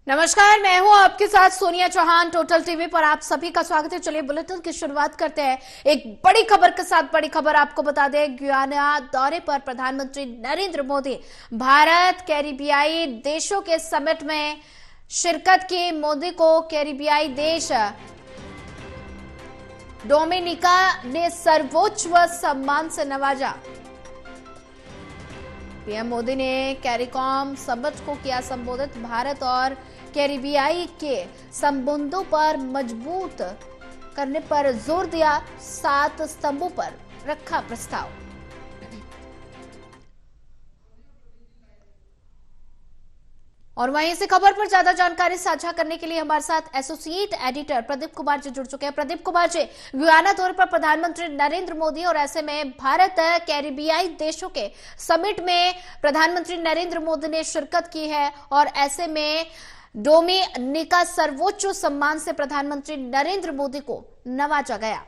नमस्कार, मैं हूं आपके साथ सोनिया चौहान। टोटल टीवी पर आप सभी का स्वागत है। चलिए बुलेटिन की शुरुआत करते हैं एक बड़ी खबर के साथ। बड़ी खबर आपको बता दें, गुयाना दौरे पर प्रधानमंत्री नरेंद्र मोदी भारत कैरिबियाई देशों के समिट में शिरकत की। मोदी को कैरिबियाई देश डोमिनिका ने सर्वोच्च सम्मान से नवाजा। पीएम मोदी ने कैरिकॉम समिट को किया संबोधित। भारत और कैरिबियाई के संबंधों पर मजबूत करने पर जोर दिया। 7 स्तंभों पर रखा प्रस्ताव। और वहीं इसी खबर पर ज्यादा जानकारी साझा करने के लिए हमारे साथ एसोसिएट एडिटर प्रदीप कुमार जी जुड़ चुके हैं। प्रदीप कुमार जी, गुयाना दौरे पर प्रधानमंत्री नरेंद्र मोदी और ऐसे में भारत कैरिबियाई देशों के समिट में प्रधानमंत्री नरेंद्र मोदी ने शिरकत की है और ऐसे में डोमिनिका सर्वोच्च सम्मान से प्रधानमंत्री नरेंद्र मोदी को नवाजा गया।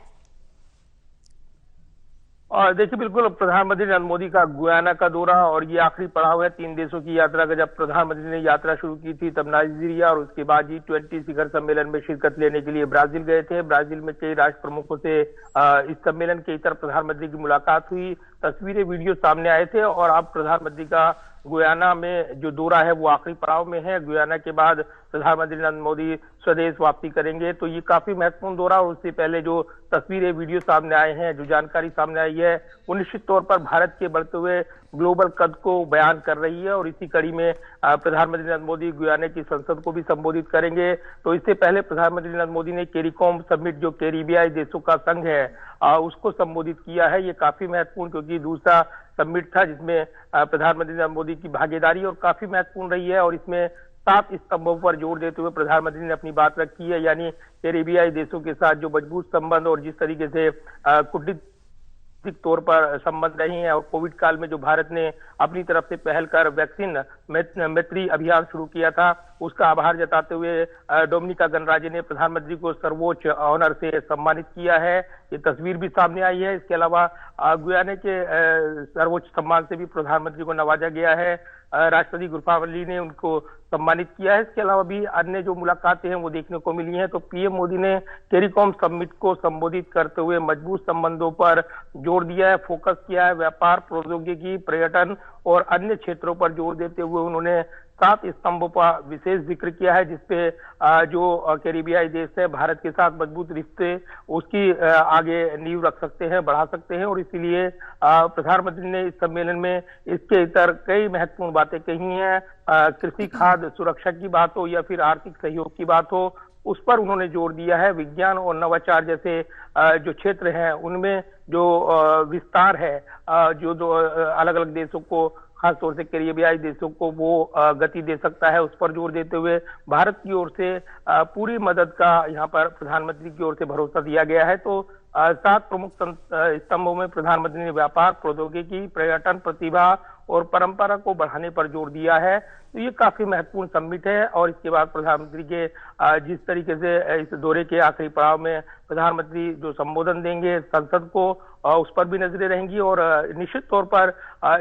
और देखिए, बिल्कुल प्रधानमंत्री नरेंद्र मोदी का गुयाना का दौरा और ये आखिरी पड़ाव है 3 देशों की यात्रा का। जब प्रधानमंत्री ने यात्रा शुरू की थी तब नाइजीरिया और उसके बाद G20 शिखर सम्मेलन में शिरकत लेने के लिए ब्राजील गए थे। ब्राजील में कई राष्ट्र प्रमुखों से इस सम्मेलन के इतर प्रधानमंत्री की मुलाकात हुई। तस्वीरें, वीडियो सामने आए थे और अब प्रधानमंत्री का गुयाना में जो दौरा है वो आखिरी पड़ाव में है। गुयाना के बाद प्रधानमंत्री नरेंद्र मोदी स्वदेश वापसी करेंगे, तो ये काफी महत्वपूर्ण दौरा। और उससे पहले जो तस्वीरें, वीडियो सामने आए हैं, जो जानकारी सामने आई है, वो निश्चित तौर पर भारत के बढ़ते हुए ग्लोबल कद को बयान कर रही है। और इसी कड़ी में प्रधानमंत्री नरेंद्र मोदी गुयाना की संसद को भी संबोधित करेंगे। तो इससे पहले प्रधानमंत्री नरेंद्र मोदी ने कैरिकॉम समिट, जो कैरिबियाई देशों का संघ है, उसको संबोधित किया है। ये काफी महत्वपूर्ण, क्योंकि दूसरा समिट था जिसमें प्रधानमंत्री नरेंद्र मोदी की भागीदारी और काफी महत्वपूर्ण रही है। और इसमें 7 स्तंभों पर जोर देते हुए प्रधानमंत्री ने अपनी बात रखी है, यानी कैरिबियाई देशों के साथ जो मजबूत संबंध और जिस तरीके से कूटनीतिक तौर पर संबंध रहे हैं। और कोविड काल में जो भारत ने अपनी तरफ से पहल कर वैक्सीन मैत्री अभियान शुरू किया था, उसका आभार जताते हुए डोमिनिका गणराज्य ने प्रधानमंत्री को सर्वोच्च ऑनर से सम्मानित किया है। ये तस्वीर भी सामने आई है। इसके अलावा गुयाना के सर्वोच्च सम्मान से भी प्रधानमंत्री को नवाजा गया है। राष्ट्रपति गुरफावली ने उनको सम्मानित किया है। इसके अलावा भी अन्य जो मुलाकातें हैं वो देखने को मिली हैं। तो पीएम मोदी ने कैरिकॉम समिट को संबोधित करते हुए मजबूत संबंधों पर जोर दिया है, फोकस किया है। व्यापार, प्रौद्योगिकी, पर्यटन और अन्य क्षेत्रों पर जोर देते हुए उन्होंने 7 स्तंभों पर विशेष जिक्र किया है, जिसपे जो कैरिबियाई देश है भारत के साथ मजबूत रिश्ते उसकी आगे नींव रख सकते हैं, बढ़ा सकते हैं। और इसीलिए प्रधानमंत्री ने इस सम्मेलन में इसके इतर कई महत्वपूर्ण बातें कही हैं। कृषि, खाद्य सुरक्षा की बात हो या फिर आर्थिक सहयोग की बात हो, उस पर उन्होंने जोर दिया है। विज्ञान और नवाचार जैसे जो क्षेत्र हैं उनमें जो विस्तार है, जो अलग अलग देशों को, खासतौर से कैरिबियाई देशों को वो गति दे सकता है, उस पर जोर देते हुए भारत की ओर से पूरी मदद का यहाँ पर प्रधानमंत्री की ओर से भरोसा दिया गया है। तो 7 प्रमुख स्तंभों में प्रधानमंत्री ने व्यापार, प्रौद्योगिकी, पर्यटन, प्रतिभा और परंपरा को बढ़ाने पर जोर दिया है। तो ये काफी महत्वपूर्ण समिट है। और इसके बाद प्रधानमंत्री के जिस तरीके से इस दौरे के आखिरी पड़ाव में प्रधानमंत्री जो संबोधन देंगे संसद को, उस पर भी नजरें रहेंगी। और निश्चित तौर पर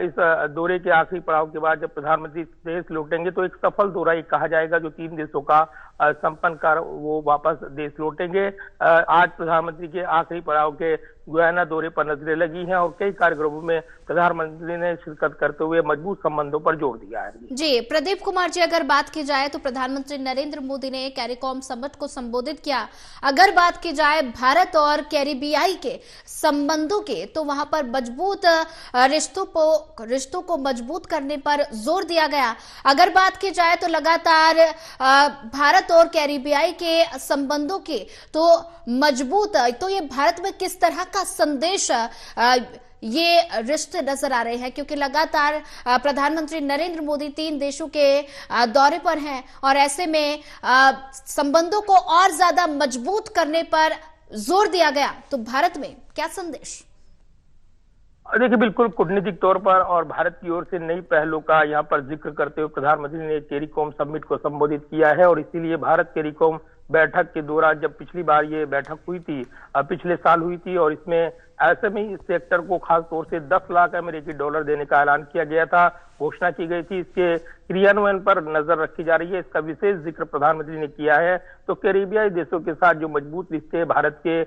इस दौरे के आखिरी पड़ाव के बाद जब प्रधानमंत्री देश लौटेंगे तो एक सफल दौरा ही कहा जाएगा, जो 3 देशों का संपन्न कर वो वापस देश लौटेंगे। आज प्रधानमंत्री के आखिरी पड़ाव के गुयाना दौरे पर नजरें लगी हैं और कई कार्यक्रमों में प्रधानमंत्री ने शिरकत करते हुए मजबूत संबंधों पर जोर दिया है। जी प्रदीप कुमार जी, अगर बात की जाए तो प्रधानमंत्री नरेंद्र मोदी ने कैरिकॉम समिट को संबोधित किया। अगर बात की जाए भारत और कैरिबियाई के संबंधों के, तो वहां पर मजबूत रिश्तों को मजबूत करने पर जोर दिया गया। अगर बात की जाए तो लगातार भारत और कैरिबियाई के संबंधों के तो मजबूत, तो ये भारत में किस तरह का संदेश ये रिश्ते नजर आ रहे हैं, क्योंकि लगातार प्रधानमंत्री नरेंद्र मोदी 3 देशों के दौरे पर हैं और ऐसे में संबंधों को और ज्यादा मजबूत करने पर जोर दिया गया। तो भारत में क्या संदेश? देखिए, बिल्कुल कूटनीतिक तौर पर और भारत की ओर से नई पहलों का यहाँ पर जिक्र करते हुए प्रधानमंत्री ने कैरिकॉम समिट को संबोधित किया है और इसीलिए भारत कैरिकॉम बैठक के दौरान जब पिछली बार ये बैठक हुई थी, पिछले साल हुई थी, और इसमें ऐसे में इस सेक्टर को खास तौर से 10 लाख अमेरिकी डॉलर देने का ऐलान किया गया था, घोषणा की गई थी। इसके क्रियान्वयन पर नजर रखी जा रही है, इसका विशेष जिक्र प्रधानमंत्री ने किया है। तो कैरिबियाई देशों के साथ जो मजबूत रिश्ते भारत के,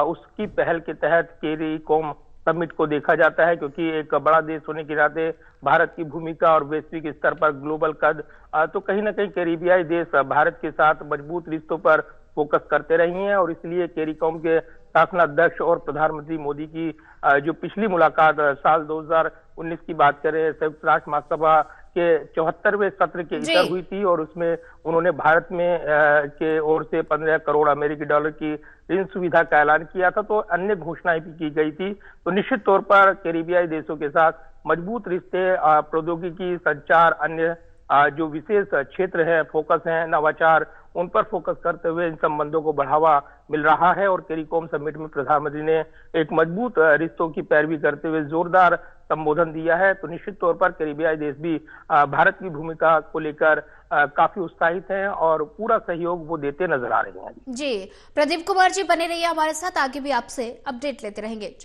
उसकी पहल के तहत कैरिकॉम समिट को देखा जाता है, क्योंकि एक बड़ा देश होने के नाते भारत की भूमिका और वैश्विक स्तर पर ग्लोबल कद, तो कहीं ना कहीं कैरिबियाई देश भारत के साथ मजबूत रिश्तों पर फोकस करते रही हैं, और इसलिए कैरिकॉम के शासनाध्यक्ष और प्रधानमंत्री मोदी की जो पिछली मुलाकात साल 2019 की बात करें, संयुक्त राष्ट्र महासभा के 74वें सत्र के इतर हुई थी, और उसमें उन्होंने भारत में के ओर से 15 करोड़ अमेरिकी डॉलर की ऋण सुविधा का ऐलान किया था। तो अन्य घोषणाएं भी की गई थी। तो निश्चित तौर पर कैरिबियाई देशों के साथ मजबूत रिश्ते, प्रौद्योगिकी, संचार, अन्य जो विशेष क्षेत्र है, फोकस है, नवाचार, उन पर फोकस करते हुए इन संबंधों को बढ़ावा मिल रहा है। और कैरिकॉम समिट में प्रधानमंत्री ने एक मजबूत रिश्तों की पैरवी करते हुए जोरदार संबोधन दिया है। तो निश्चित तौर पर कैरिबियाई देश भी भारत की भूमिका को लेकर काफी उत्साहित हैं और पूरा सहयोग वो देते नजर आ रहे हैं। जी, प्रदीप कुमार जी बने रहिए हमारे साथ, आगे भी आपसे अपडेट लेते रहेंगे।